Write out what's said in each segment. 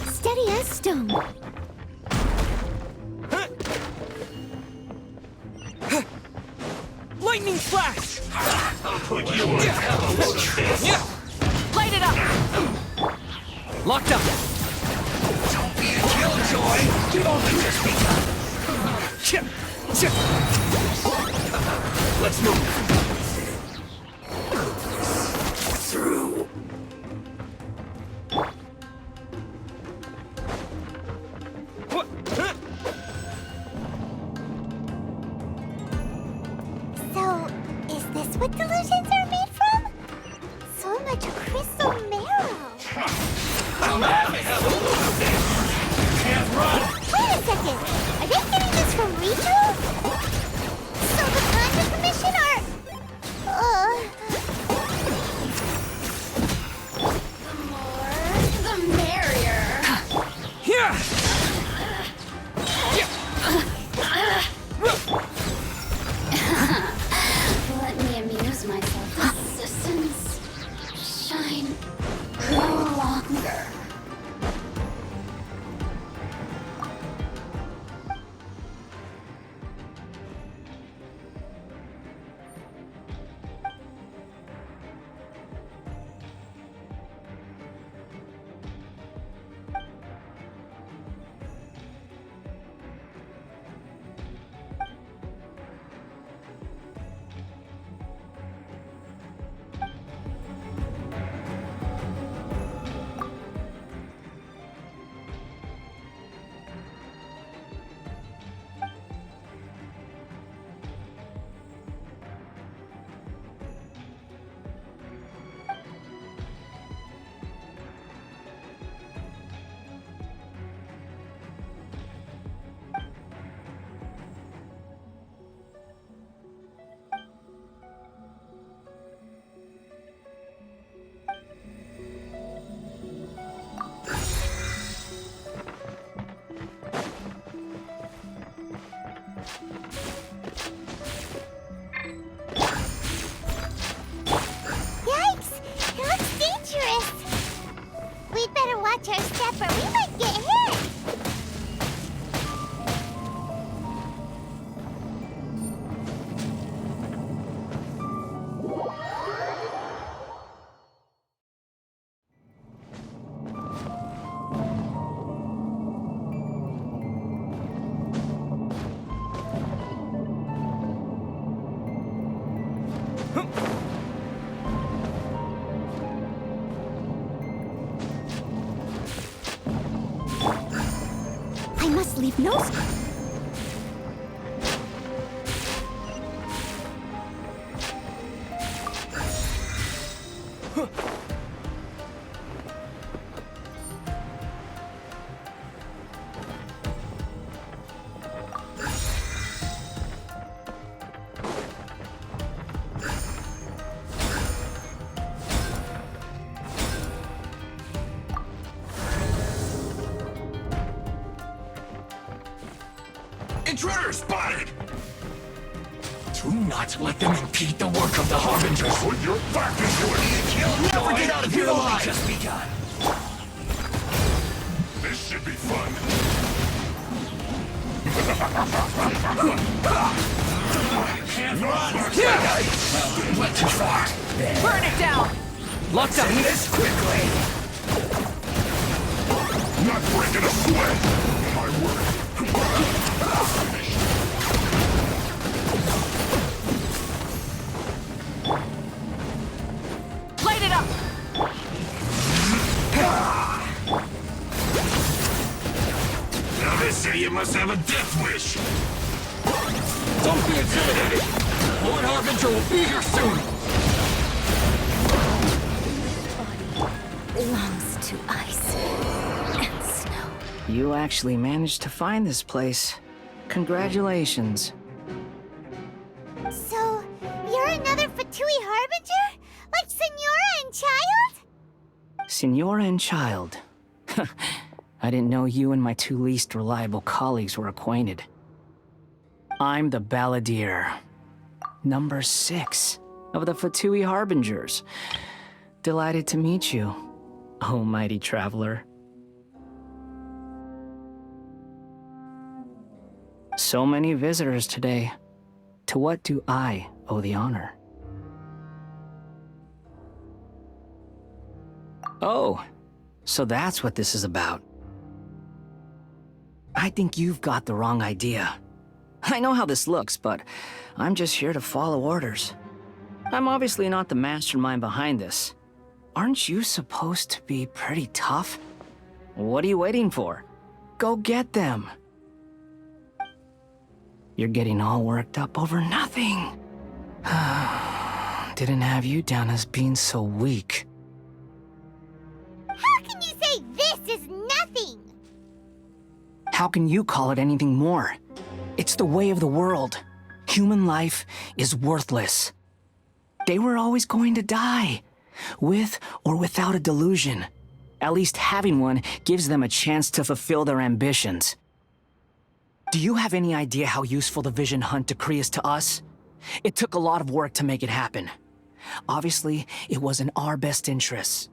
Steady as stone. Lightning flash! I'll put you on hell with this. Yeah! Light it up! Locked up! Don't be a killjoy! You've only just begun! Let's move! Through! What? So, is this what delusions are made from? So much crystal marrow. I'm having a little bit! Can't run! Wait a second. Are they getting this from Ritual? So the Conjure Commission are... The more, the merrier. Here! Let me amuse myself. Resistance. Shine. Grow longer. Yikes! It looks dangerous. We'd better watch our step or we might get hit. I must leave no... Intruder spotted! Do not let them impede the work of the Harbingers. Put your back into it! Never get out of here alive! Just begun. This should be fun. Can't run! Went too far. Burn it down! Locked up! Say this quickly! Not breaking a sweat! My word! Light it up! Now they say you must have a death wish! Don't be intimidated! Lord Harbinger will be here soon! belongs to ice and snow. You actually managed to find this place. Congratulations. So, you're another Fatui Harbinger? Like Senora and Child? Senora and Child. I didn't know you and my two least reliable colleagues were acquainted. I'm the Balladeer, number 6 of the Fatui Harbingers. Delighted to meet you, oh mighty traveler. So many visitors today. To what do I owe the honor? Oh, so that's what this is about. I think you've got the wrong idea. I know how this looks, but I'm just here to follow orders. I'm obviously not the mastermind behind this. Aren't you supposed to be pretty tough? What are you waiting for? Go get them. You're getting all worked up over nothing. Didn't have you down as being so weak. How can you say this is nothing? How can you call it anything more? It's the way of the world. Human life is worthless. They were always going to die, with or without a delusion. At least having one gives them a chance to fulfill their ambitions. Do you have any idea how useful the Vision Hunt decree is to us? It took a lot of work to make it happen. Obviously, it was in our best interests.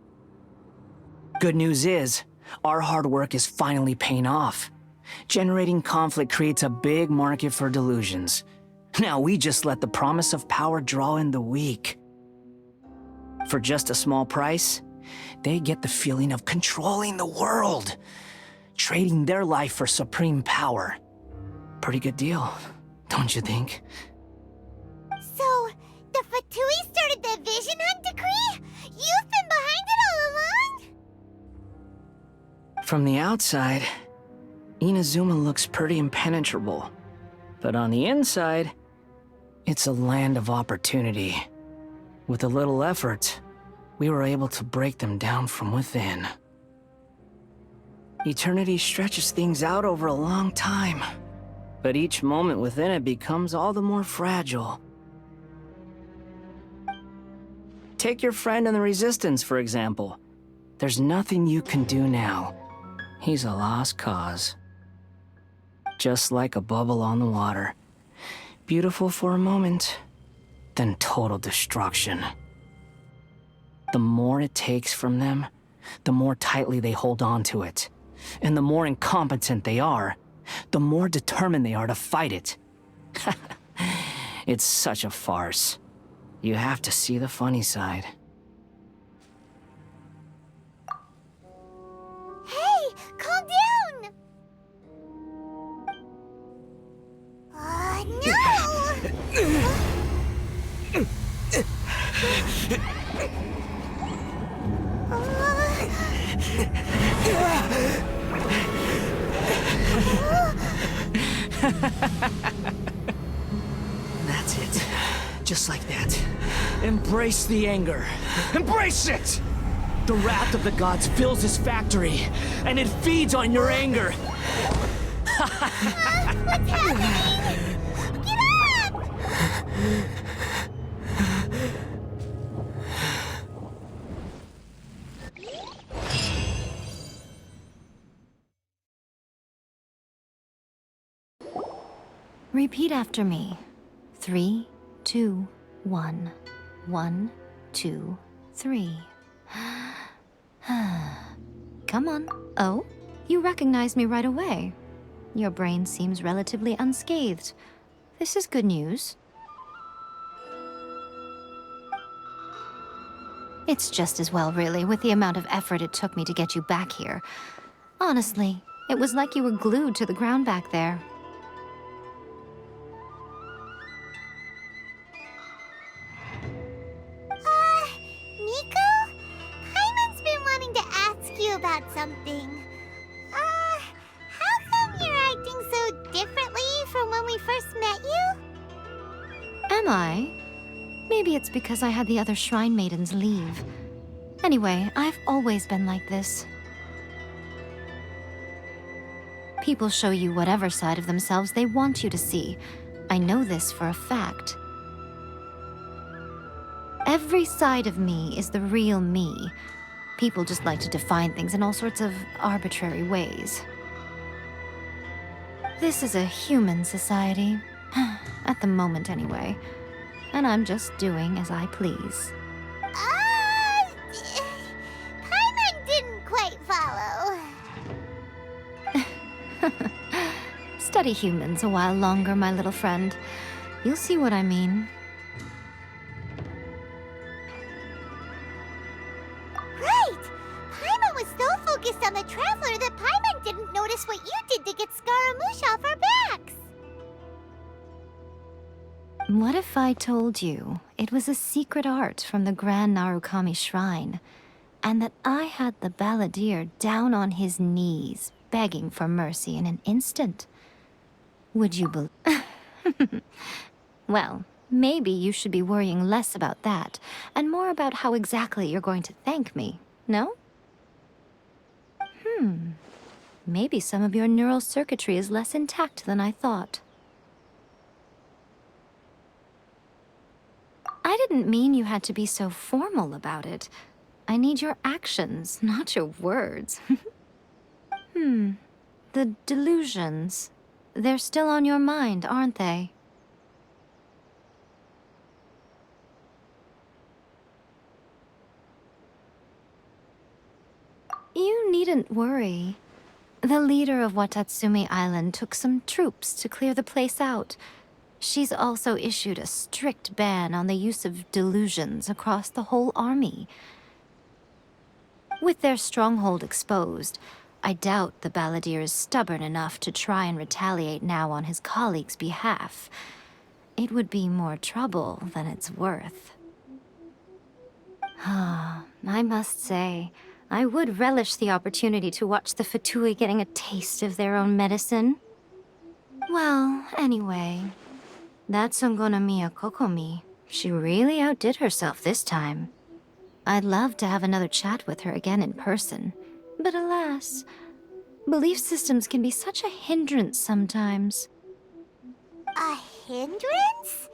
Good news is, our hard work is finally paying off. Generating conflict creates a big market for delusions. Now we just let the promise of power draw in the weak. For just a small price, they get the feeling of controlling the world, trading their life for supreme power. Pretty good deal, don't you think? So, the Fatui started the Vision Hunt decree? You've been behind it all along? From the outside, Inazuma looks pretty impenetrable. But on the inside, it's a land of opportunity. With a little effort, we were able to break them down from within. Eternity stretches things out over a long time, but each moment within it becomes all the more fragile. Take your friend in the Resistance, for example. There's nothing you can do now. He's a lost cause. Just like a bubble on the water. Beautiful for a moment, then total destruction. The more it takes from them, the more tightly they hold on to it. And the more incompetent they are, the more determined they are to fight it. It's such a farce. You have to see the funny side. Hey, calm down! That's it. Just like that. Embrace the anger. Embrace it! The wrath of the gods fills this factory, and it feeds on your anger. What's happening? Get up! Repeat after me. 3, 2, 1. 1, 2, 3. Come on. Oh, you recognized me right away. Your brain seems relatively unscathed. This is good news. It's just as well, really, with the amount of effort it took me to get you back here. Honestly, it was like you were glued to the ground back there. Nico? Paimon's been wanting to ask you about something. How come you're acting so differently from when we first met you? Am I? Maybe it's because I had the other Shrine Maidens leave. Anyway, I've always been like this. People show you whatever side of themselves they want you to see. I know this for a fact. Every side of me is the real me. People just like to define things in all sorts of arbitrary ways. This is a human society. At the moment, anyway. And I'm just doing as I please. Paimon didn't quite follow. Study humans a while longer, my little friend. You'll see what I mean. Right! Paimon was so focused on the Traveler that Paimon didn't notice what you did to get Scaramouche off our backs. What if I told you it was a secret art from the Grand Narukami Shrine, and that I had the balladeer down on his knees, begging for mercy in an instant? Would you believe? Well, maybe you should be worrying less about that, and more about how exactly you're going to thank me, no? Maybe some of your neural circuitry is less intact than I thought. I didn't mean you had to be so formal about it. I need your actions, not your words. The delusions. They're still on your mind, aren't they? You needn't worry. The leader of Watatsumi Island took some troops to clear the place out. She's also issued a strict ban on the use of delusions across the whole army. With their stronghold exposed, I doubt the balladeer is stubborn enough to try and retaliate now on his colleagues' behalf. It would be more trouble than it's worth. I must say, I would relish the opportunity to watch the Fatui getting a taste of their own medicine. Well, anyway, that Sungonamiya Kokomi, she really outdid herself this time. I'd love to have another chat with her again in person, but alas, belief systems can be such a hindrance sometimes. A hindrance?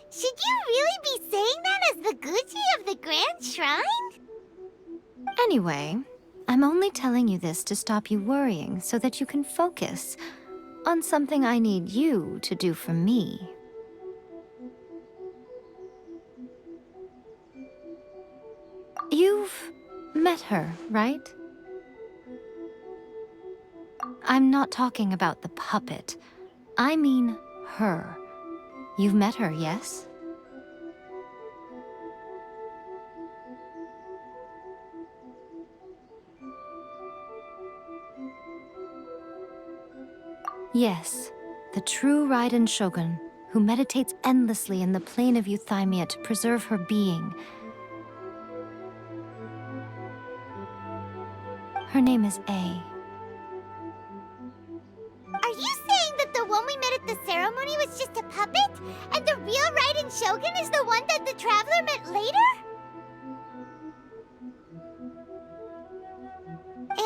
Should you really be saying that as the Gucci of the Grand Shrine? Anyway, I'm only telling you this to stop you worrying so that you can focus on something I need you to do for me. You've met her, right? I'm not talking about the puppet. I mean her. You've met her, yes? Yes, the true Raiden Shogun, who meditates endlessly in the plane of Euthymia to preserve her being. Her name is A. Are you saying that the one we met at the ceremony was just a puppet? And the real Raiden Shogun is the one that the Traveler met later?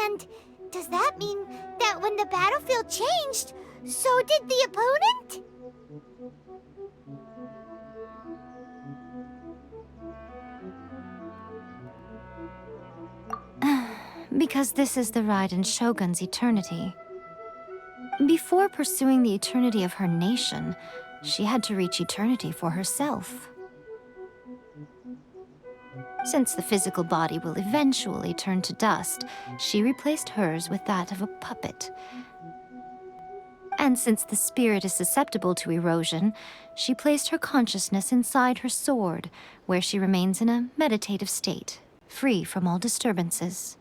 And does that mean that when the battlefield changed, so did the opponent? Because this is the Raiden Shogun's eternity. Before pursuing the eternity of her nation, she had to reach eternity for herself. Since the physical body will eventually turn to dust, she replaced hers with that of a puppet. And since the spirit is susceptible to erosion, she placed her consciousness inside her sword, where she remains in a meditative state, free from all disturbances.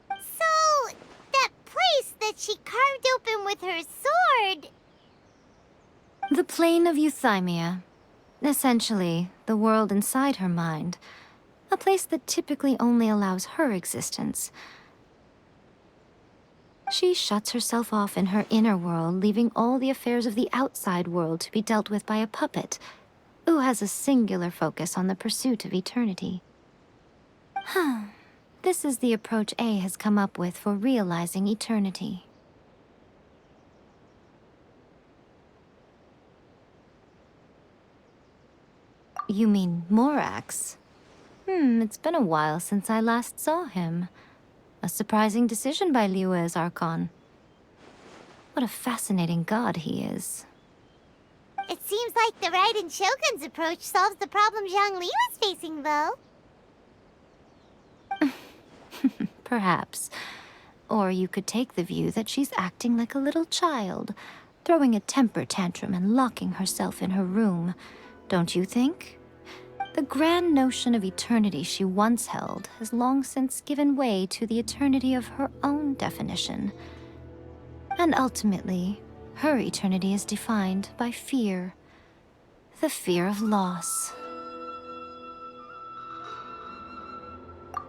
So, that place that she carved open with her sword... The plane of Euthymia. Essentially, the world inside her mind. A place that typically only allows her existence. She shuts herself off in her inner world, leaving all the affairs of the outside world to be dealt with by a puppet, who has a singular focus on the pursuit of eternity. This is the approach A has come up with for realizing eternity. You mean Morax? It's been a while since I last saw him. A surprising decision by Liyue's Archon. What a fascinating god he is. It seems like the Raiden Shogun's approach solves the problem Zhongli was facing, though. Perhaps. Or you could take the view that she's acting like a little child, throwing a temper tantrum and locking herself in her room. Don't you think? The grand notion of eternity she once held has long since given way to the eternity of her own definition. And ultimately, her eternity is defined by fear. The fear of loss.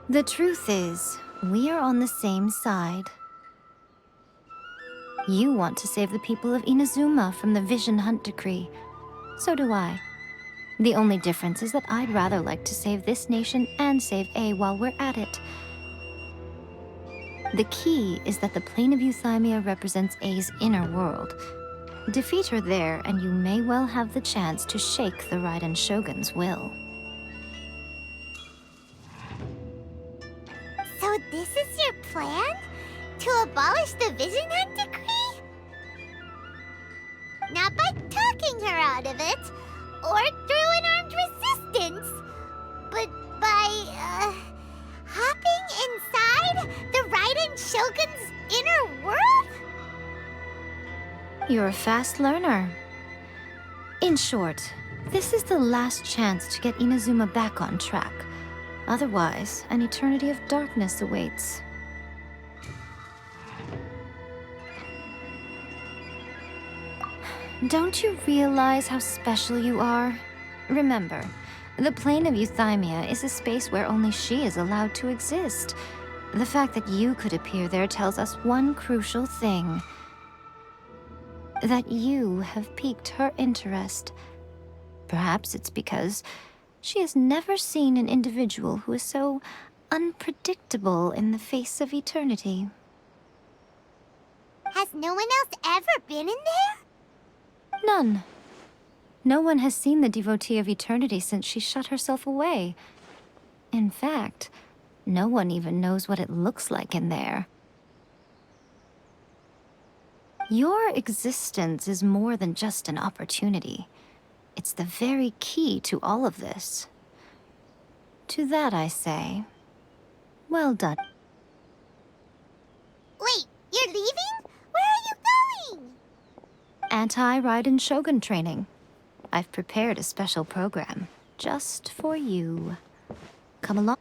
The truth is, we are on the same side. You want to save the people of Inazuma from the Vision Hunt decree. So do I. The only difference is that I'd rather like to save this nation and save A while we're at it. The key is that the plane of Euthymia represents A's inner world. Defeat her there, and you may well have the chance to shake the Raiden Shogun's will. So this is your plan? To abolish the Vision Hunt decree? Not by talking her out of it, or through an armed resistance, but by, hopping inside the Raiden Shogun's inner world? You're a fast learner. In short, this is the last chance to get Inazuma back on track. Otherwise, an eternity of darkness awaits. Don't you realize how special you are? Remember, the plane of Euthymia is a space where only she is allowed to exist. The fact that you could appear there tells us one crucial thing. That you have piqued her interest. Perhaps it's because she has never seen an individual who is so unpredictable in the face of eternity. Has no one else ever been in there? None. No one has seen the devotee of eternity since she shut herself away. In fact, no one even knows what it looks like in there. Your existence is more than just an opportunity. It's the very key to all of this. To that I say, well done. Wait, you're leaving? Where are you going? Anti-Raiden Shogun training. I've prepared a special program just for you. Come along.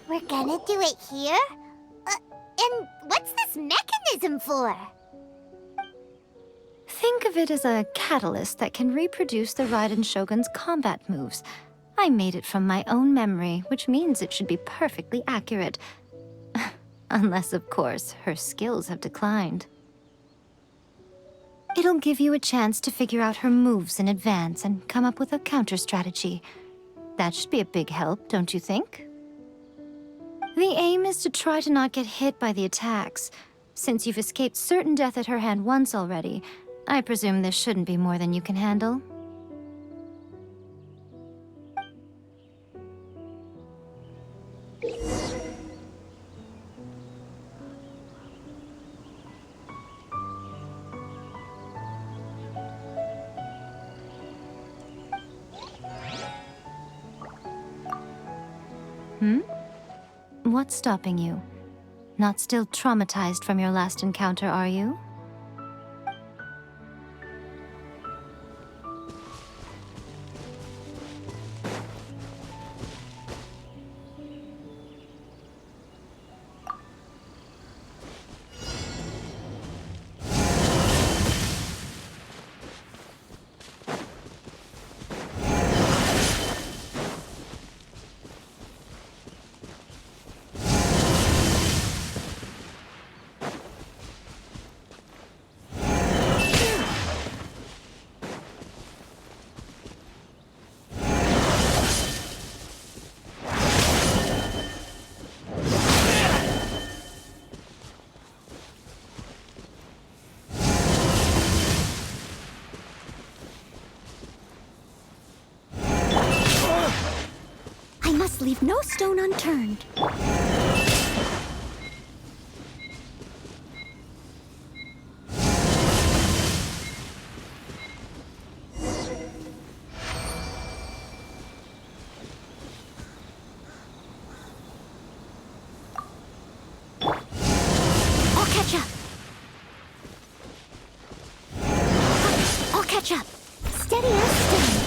We're gonna do it here? And what's this mechanism for? Think of it as a catalyst that can reproduce the Raiden Shogun's combat moves. I made it from my own memory, which means it should be perfectly accurate. Unless, of course, her skills have declined. It'll give you a chance to figure out her moves in advance and come up with a counter-strategy. That should be a big help, don't you think? The aim is to try to not get hit by the attacks. Since you've escaped certain death at her hand once already, I presume this shouldn't be more than you can handle. What's stopping you? Not still traumatized from your last encounter, are you? I must leave no stone unturned. I'll catch up. I'll catch up. Steady as stone.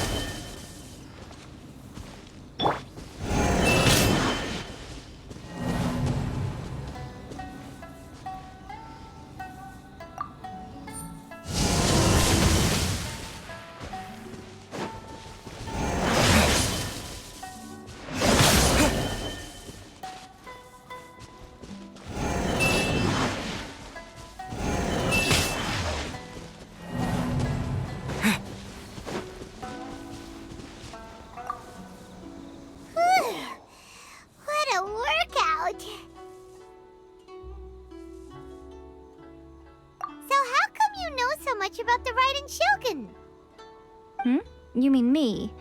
What a workout! So how come you know so much about the Raiden Shogun? You mean me?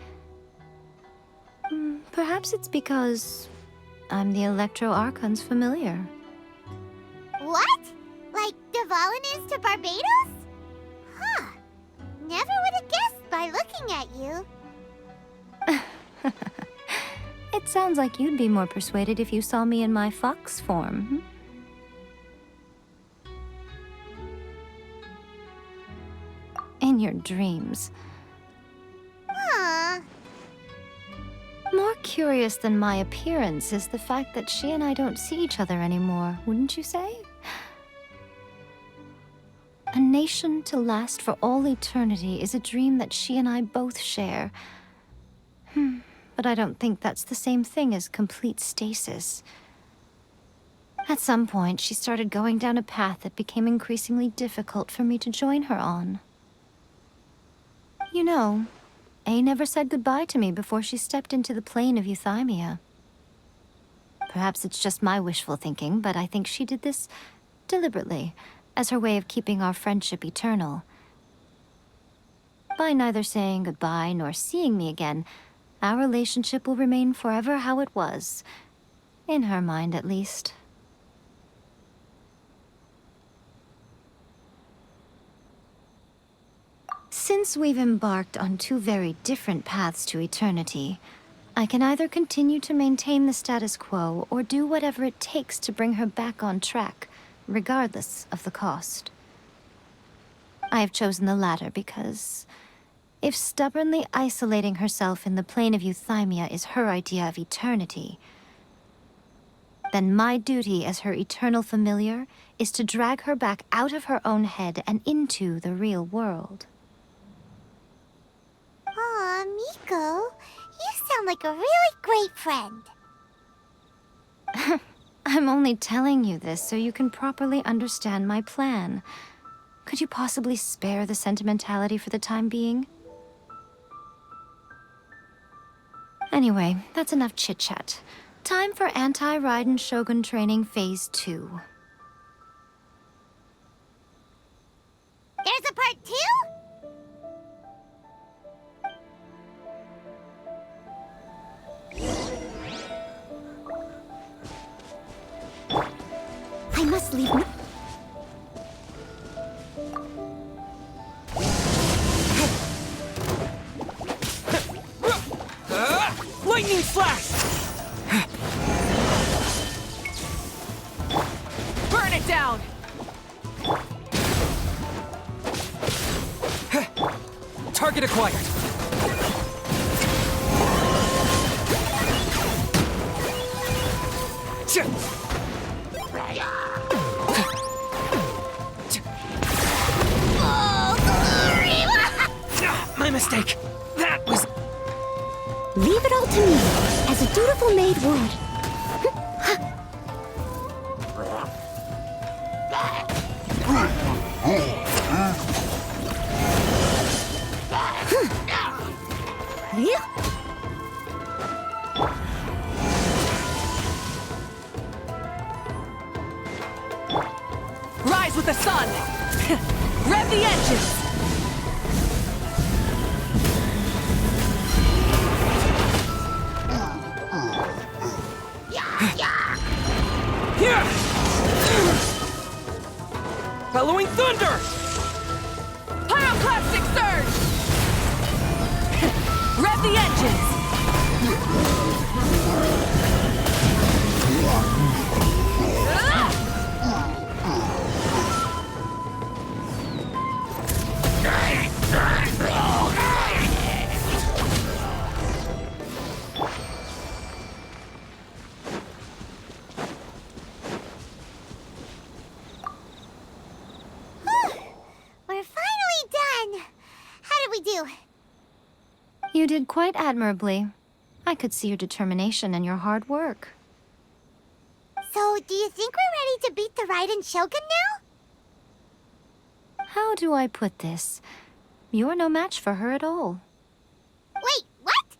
Perhaps it's because I'm the Electro Archon's familiar. What? Like Dvalin is to Barbados? Huh. Never would have guessed by looking at you. It sounds like you'd be more persuaded if you saw me in my fox form. In your dreams. Aw. More curious than my appearance is the fact that she and I don't see each other anymore, wouldn't you say? A nation to last for all eternity is a dream that she and I both share. But I don't think that's the same thing as complete stasis. At some point, she started going down a path that became increasingly difficult for me to join her on. You know, A never said goodbye to me before she stepped into the plane of Euthymia. Perhaps it's just my wishful thinking, but I think she did this deliberately, as her way of keeping our friendship eternal. By neither saying goodbye nor seeing me again, our relationship will remain forever how it was. In her mind, at least. Since we've embarked on two very different paths to eternity, I can either continue to maintain the status quo or do whatever it takes to bring her back on track, regardless of the cost. I have chosen the latter because if stubbornly isolating herself in the plane of Euthymia is her idea of eternity, then my duty as her eternal familiar is to drag her back out of her own head and into the real world. Aw, Miko, you sound like a really great friend. I'm only telling you this so you can properly understand my plan. Could you possibly spare the sentimentality for the time being? Anyway, that's enough chit-chat. Time for Anti-Raiden Shogun Training Phase 2. There's a part 2? I must leave no... Lightning flash! Target acquired. My mistake. That was... Leave it all to me, as a dutiful maid would. Yeah. Rise with the sun! Rev the engines! Here! Bellowing thunder! Pyroclastic surge! Rev the engines! We're finally done. How did we do? You did quite admirably. I could see your determination and your hard work. So, do you think we're ready to beat the Raiden Shogun now? How do I put this? You're no match for her at all. Wait, what?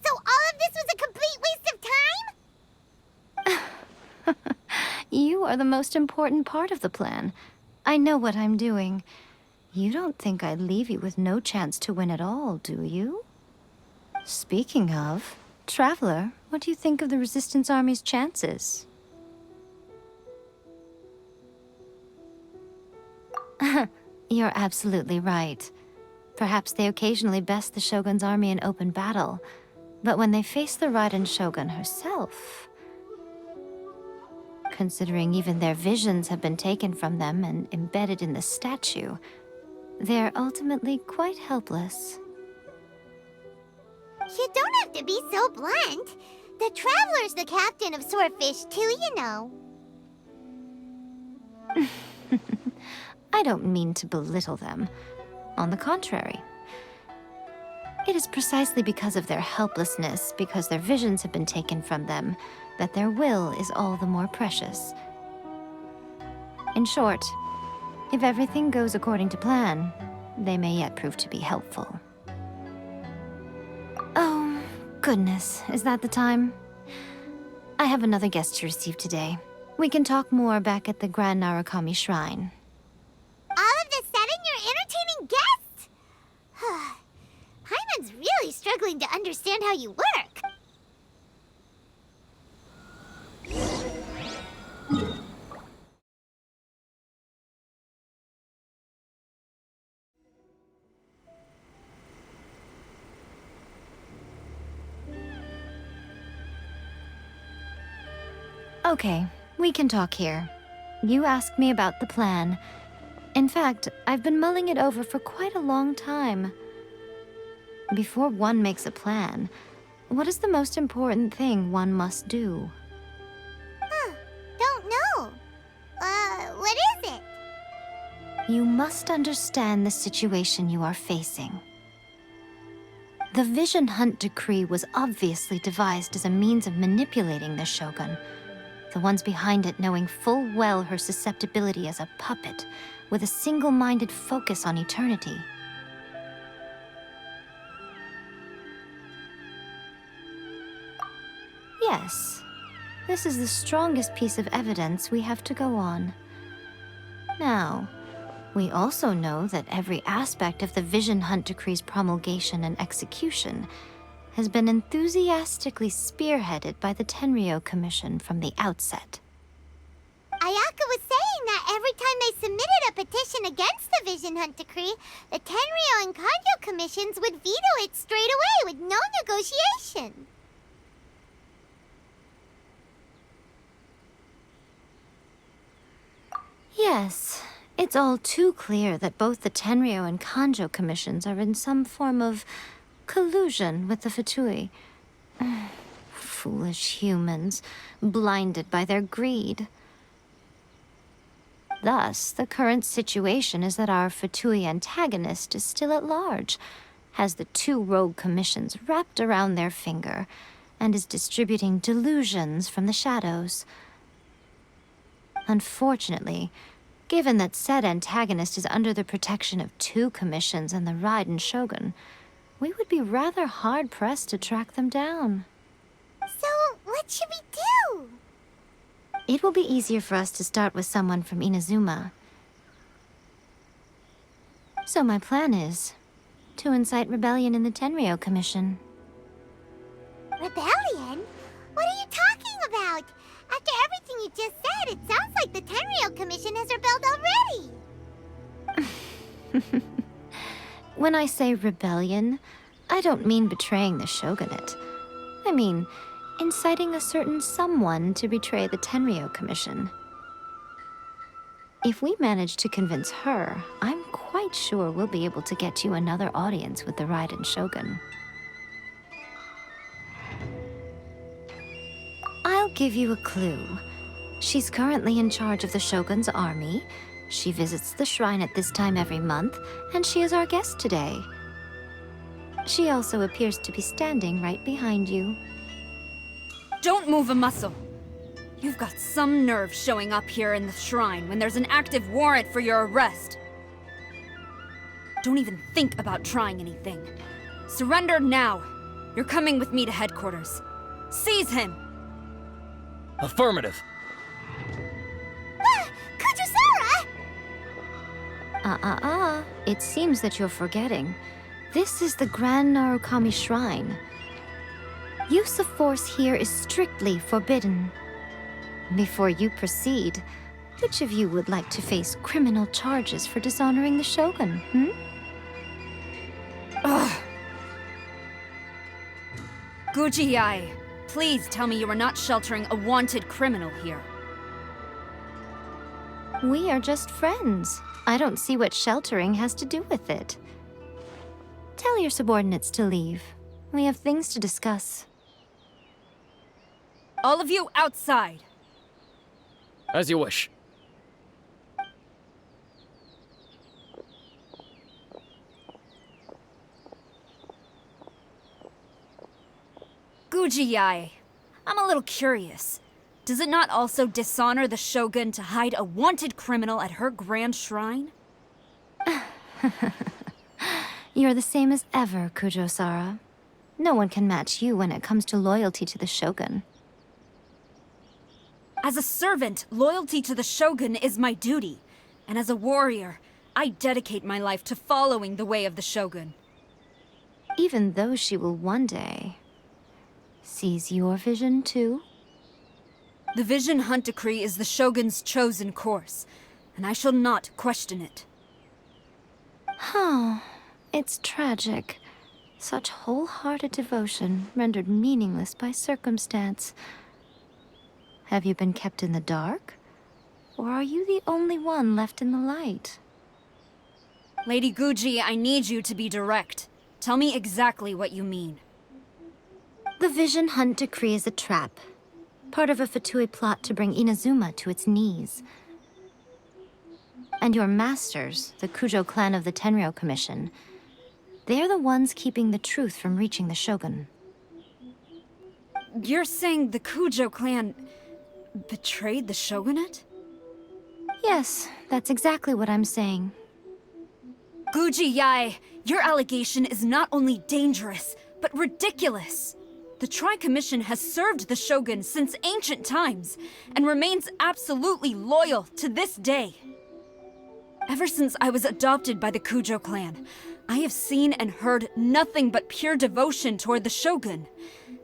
So all of this was a complete waste of time? You are the most important part of the plan. I know what I'm doing. You don't think I'd leave you with no chance to win at all, do you? Speaking of, Traveler, what do you think of the Resistance Army's chances? You're absolutely right. Perhaps they occasionally best the Shogun's army in open battle, but when they face the Raiden Shogun herself... Considering even their visions have been taken from them and embedded in the statue, they're ultimately quite helpless. You don't have to be so blunt. The Traveler's the captain of Swordfish too, you know. I don't mean to belittle them. On the contrary. It is precisely because of their helplessness, because their visions have been taken from them, that their will is all the more precious. In short, if everything goes according to plan, they may yet prove to be helpful. Oh, goodness, is that the time? I have another guest to receive today. We can talk more back at the Grand Narukami Shrine. All of the sudden, you're entertaining guests? Paimon's really struggling to understand how you work. Okay, we can talk here. You asked me about the plan. In fact, I've been mulling it over for quite a long time. Before one makes a plan, what is the most important thing one must do? Don't know. What is it? You must understand the situation you are facing. The Vision Hunt Decree was obviously devised as a means of manipulating the Shogun, the ones behind it knowing full well her susceptibility as a puppet, with a single-minded focus on eternity. Yes, this is the strongest piece of evidence we have to go on. Now, we also know that every aspect of the Vision Hunt Decree's promulgation and execution has been enthusiastically spearheaded by the Tenryo Commission from the outset. Ayaka was saying that every time they submitted a petition against the Vision Hunt Decree, the Tenryo and Kanjo commissions would veto it straight away with no negotiation. Yes, It's all too clear that both the Tenryo and Kanjo commissions are in some form of collusion with the Fatui. Foolish humans, blinded by their greed. Thus, the current situation is that our Fatui antagonist is still at large, has the two rogue commissions wrapped around their finger, and is distributing delusions from the shadows. Unfortunately, given that said antagonist is under the protection of two commissions and the Raiden Shogun, we would be rather hard-pressed to track them down. So, what should we do? It will be easier for us to start with someone from Inazuma. So my plan is to incite rebellion in the Tenryo Commission. Rebellion? What are you talking about? After everything you just said, it sounds like the Tenryo Commission has rebelled already. When I say rebellion, I don't mean betraying the shogunate. I mean inciting a certain someone to betray the Tenryo Commission. If we manage to convince her, I'm quite sure we'll be able to get you another audience with the Raiden Shogun. I'll give you a clue. She's currently in charge of the Shogun's army. She visits the shrine at this time every month, and she is our guest today. She also appears to be standing right behind you. Don't move a muscle. You've got some nerve showing up here in the shrine when there's an active warrant for your arrest. Don't even think about trying anything. Surrender now. You're coming with me to headquarters. Seize him! Affirmative. Kujusara! It seems that you're forgetting. This is the Grand Narukami Shrine. Use of force here is strictly forbidden. Before you proceed, which of you would like to face criminal charges for dishonoring the Shogun, Ugh. Guji-ai, please tell me you are not sheltering a wanted criminal here. We are just friends. I don't see what sheltering has to do with it. Tell your subordinates to leave. We have things to discuss. All of you outside! As you wish. Guji-ai, I'm a little curious. Does it not also dishonor the Shogun to hide a wanted criminal at her grand shrine? You're the same as ever, Kujo-sara. No one can match you when it comes to loyalty to the Shogun. As a servant, loyalty to the Shogun is my duty. And as a warrior, I dedicate my life to following the way of the Shogun. Even though she will one day seize your vision too? The Vision Hunt Decree is the Shogun's chosen course, and I shall not question it. It's tragic. Such wholehearted devotion rendered meaningless by circumstance. Have you been kept in the dark? Or are you the only one left in the light? Lady Guji, I need you to be direct. Tell me exactly what you mean. The Vision Hunt Decree is a trap. Part of a Fatui plot to bring Inazuma to its knees. And your masters, the Kujo clan of the Tenryo Commission, they're the ones keeping the truth from reaching the Shogun. You're saying the Kujo clan betrayed the Shogunate? Yes, that's exactly what I'm saying. Guji-ai, your allegation is not only dangerous, but ridiculous. The Tri-Commission has served the Shogun since ancient times, and remains absolutely loyal to this day. Ever since I was adopted by the Kujo clan, I have seen and heard nothing but pure devotion toward the Shogun.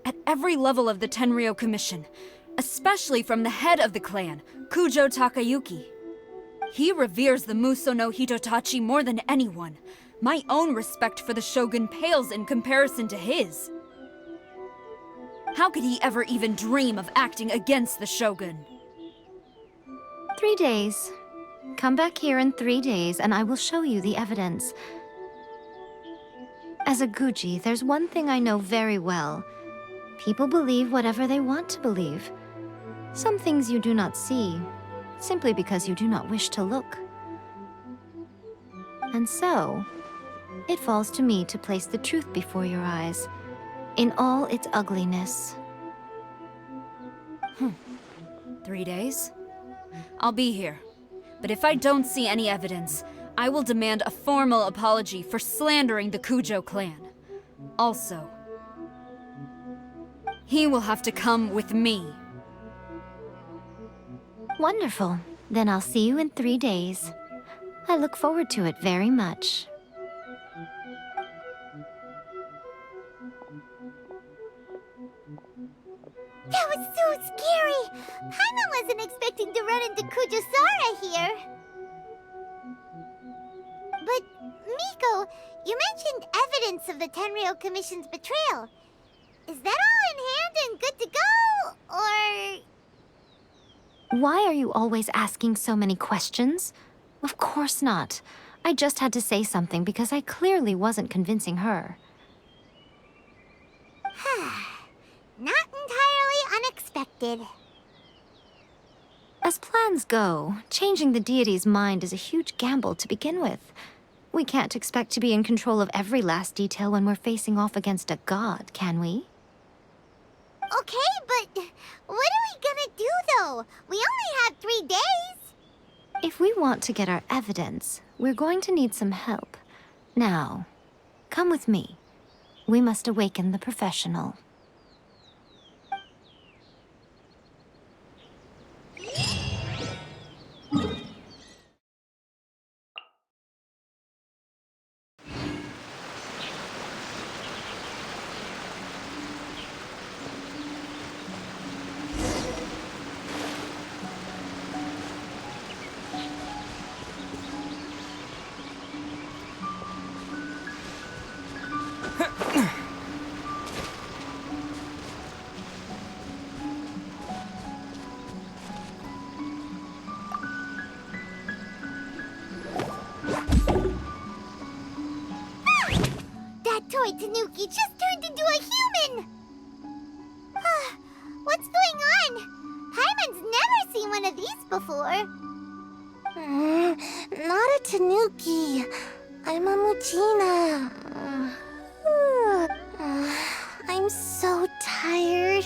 At every level of the Tenryo Commission, especially from the head of the clan, Kujo Takayuki. He reveres the Muso no Hitotachi more than anyone. My own respect for the Shogun pales in comparison to his. How could he ever even dream of acting against the Shogun? 3 days. Come back here in 3 days and I will show you the evidence. As a Guji, there's one thing I know very well. People believe whatever they want to believe. Some things you do not see, simply because you do not wish to look. And so, it falls to me to place the truth before your eyes, in all its ugliness. 3 days? I'll be here. But if I don't see any evidence, I will demand a formal apology for slandering the Kujo clan. Also, he will have to come with me. Wonderful. Then I'll see you in 3 days. I look forward to it very much. That was so scary! Paimon wasn't expecting to run into Kujosara here. But, Miko, you mentioned evidence of the Tenryou Commission's betrayal. Is that all in hand and good to go, or...? Why are you always asking so many questions? Of course not. I just had to say something because I clearly wasn't convincing her. Not entirely unexpected. As plans go, changing the deity's mind is a huge gamble to begin with. We can't expect to be in control of every last detail when we're facing off against a god, can we? Okay, but what are we gonna do, though? We only have 3 days. If we want to get our evidence, we're going to need some help. Now, come with me. We must awaken the professional. That toy Tanuki just turned into a human! What's going on? Paimon's never seen one of these before. Not a Tanuki. I'm a Mujina. I'm so tired.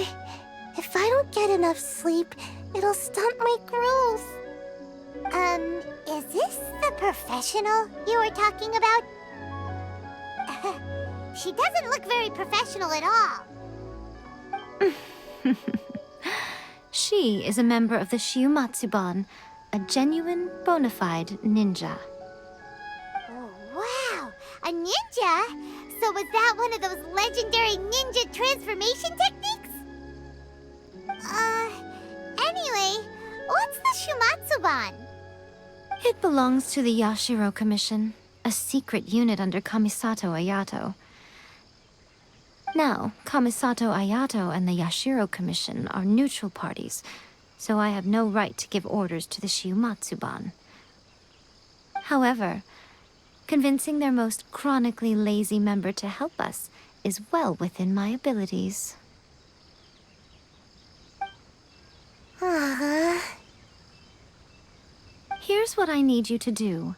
If I don't get enough sleep, it'll stunt my growth. Is this the professional you were talking about? She doesn't look very professional at all. She is a member of the Shiumatsuban, a genuine, bona fide ninja. Oh, wow! A ninja? So was that one of those legendary ninja transformation techniques? Anyway, what's the Shumatsuban? It belongs to the Yashiro Commission, a secret unit under Kamisato Ayato. Now, Kamisato Ayato and the Yashiro Commission are neutral parties, so I have no right to give orders to the Shiumatsuban. However, convincing their most chronically lazy member to help us is well within my abilities. Here's what I need you to do.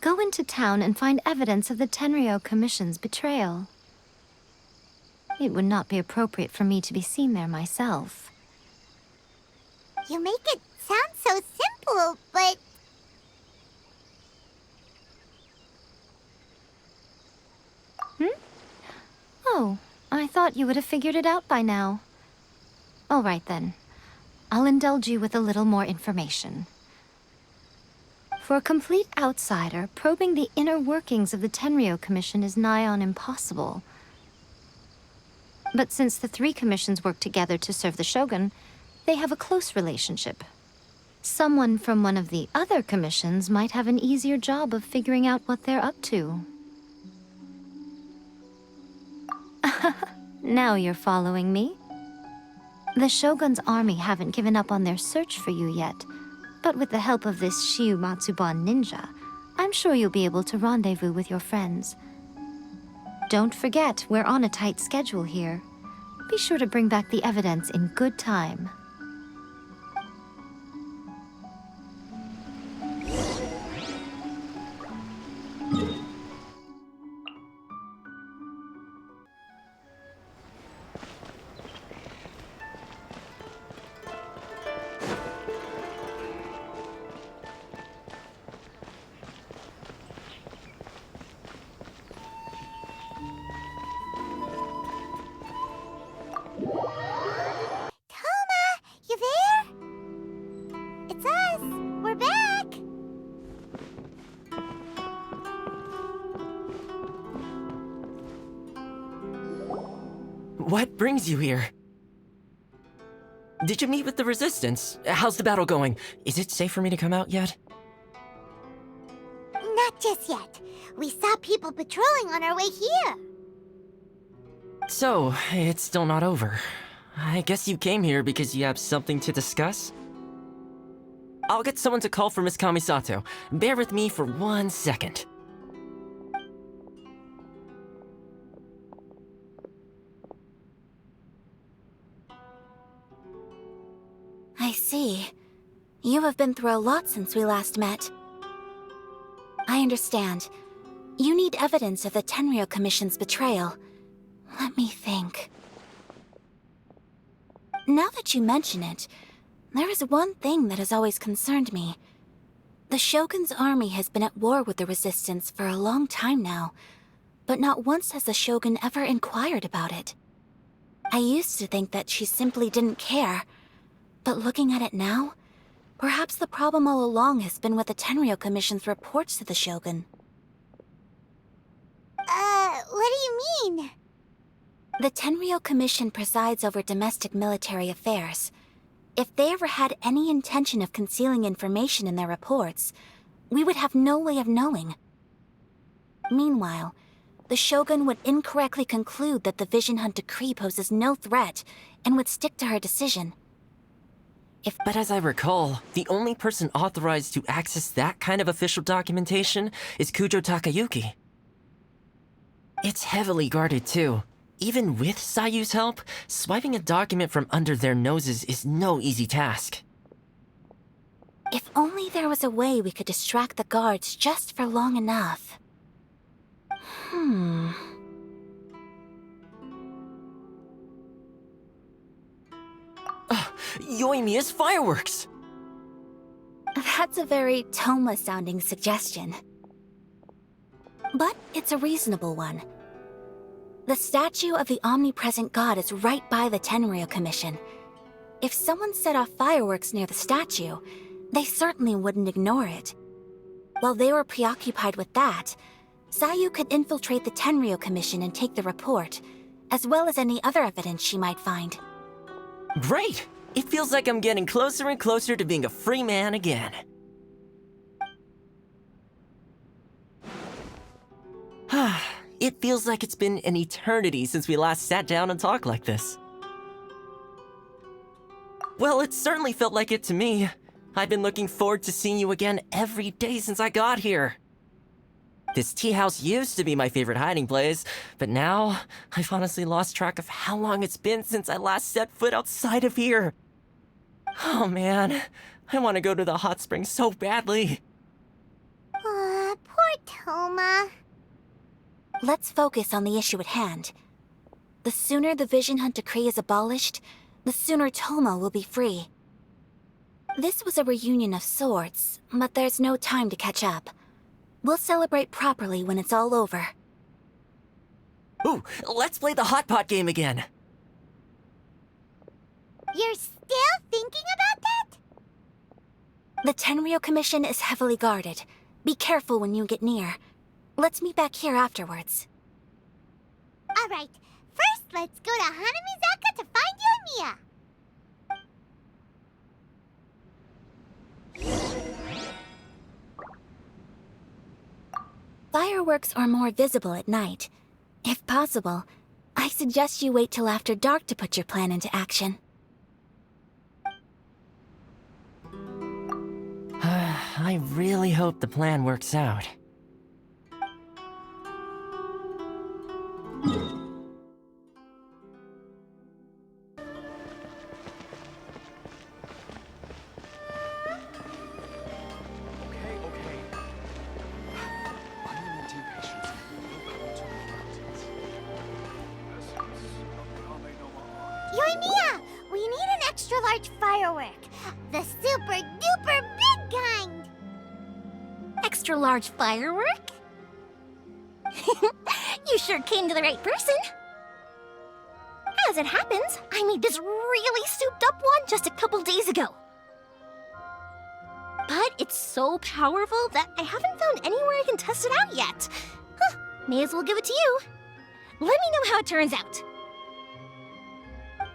Go into town and find evidence of the Tenryou Commission's betrayal. It would not be appropriate for me to be seen there myself. You make it sound so simple, but... Oh, I thought you would have figured it out by now. All right then. I'll indulge you with a little more information. For a complete outsider, probing the inner workings of the Tenryou Commission is nigh on impossible. But since the 3 commissions work together to serve the Shogun, they have a close relationship. Someone from one of the other commissions might have an easier job of figuring out what they're up to. Now you're following me. The Shogun's army haven't given up on their search for you yet, But with the help of this Shiumatsuban ninja, I'm sure you'll be able to rendezvous with your friends. Don't forget, we're on a tight schedule here. Be sure to bring back the evidence in good time. Toma, you there? It's us. We're back. What brings you here? Did you meet with the Resistance? How's the battle going? Is it safe for me to come out yet? Not just yet. We saw people patrolling on our way here. So, it's still not over. I guess you came here because you have something to discuss? I'll get someone to call for Miss Kamisato. Bear with me for 1 second. I see. You have been through a lot since we last met. I understand. You need evidence of the Tenryou Commission's betrayal. Let me think. Now that you mention it, there is one thing that has always concerned me. The Shogun's army has been at war with the Resistance for a long time now, but not once has the Shogun ever inquired about it. I used to think that she simply didn't care, but looking at it now, perhaps the problem all along has been with the Tenryou Commission's reports to the Shogun. What do you mean? The Tenryou Commission presides over domestic military affairs. If they ever had any intention of concealing information in their reports, we would have no way of knowing. Meanwhile, the Shogun would incorrectly conclude that the Vision Hunt decree poses no threat and would stick to her decision. But as I recall, the only person authorized to access that kind of official documentation is Kujo Takayuki. It's heavily guarded too. Even with Sayu's help, swiping a document from under their noses is no easy task. If only there was a way we could distract the guards just for long enough. Yoimiya's fireworks! That's a very Toma-sounding suggestion. But it's a reasonable one. The statue of the omnipresent god is right by the Tenryou Commission. If someone set off fireworks near the statue, they certainly wouldn't ignore it. While they were preoccupied with that, Sayu could infiltrate the Tenryou Commission and take the report, as well as any other evidence she might find. Great! It feels like I'm getting closer and closer to being a free man again. It feels like it's been an eternity since we last sat down and talked like this. Well, it certainly felt like it to me. I've been looking forward to seeing you again every day since I got here. This tea house used to be my favorite hiding place, but now I've honestly lost track of how long it's been since I last set foot outside of here. Oh man, I want to go to the hot springs so badly. Poor Toma. Let's focus on the issue at hand. The sooner the Vision Hunt decree is abolished, the sooner Toma will be free. This was a reunion of sorts, but there's no time to catch up. We'll celebrate properly when it's all over. Ooh, let's play the hot pot game again. You're still thinking about that? The Tenryou Commission is heavily guarded. Be careful when you get near. Let's meet back here afterwards. Alright, first let's go to Hanamizaka to find Yoimiya. Fireworks are more visible at night. If possible, I suggest you wait till after dark to put your plan into action. I really hope the plan works out. Yoimiya, we need an extra large firework. The super duper big kind. Extra large firework? You sure came to the right person. As it happens, I made this really souped up one just a couple days ago. But it's so powerful that I haven't found anywhere I can test it out yet. Huh, may as well give it to you. Let me know how it turns out.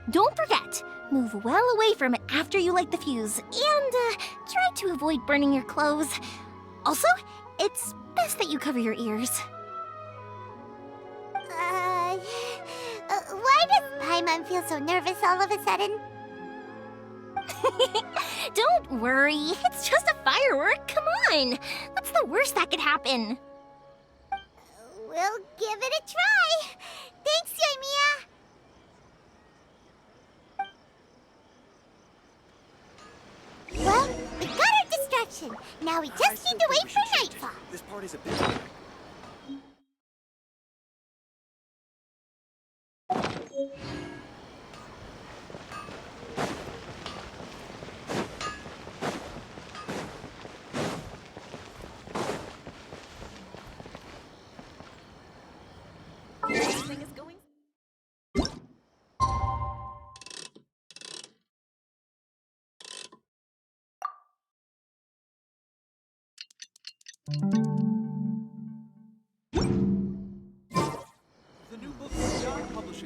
Don't forget, move well away from it after you light the fuse, and try to avoid burning your clothes. Also, it's best that you cover your ears. Why does Paimon feel so nervous all of a sudden? Don't worry, it's just a firework, come on! What's the worst that could happen? We'll give it a try. Thanks, Yoimiya. Well, we got our distraction. Now we just need to wait for nightfall. This party's a bit...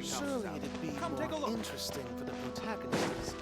Surely it'd be more interesting for the protagonists.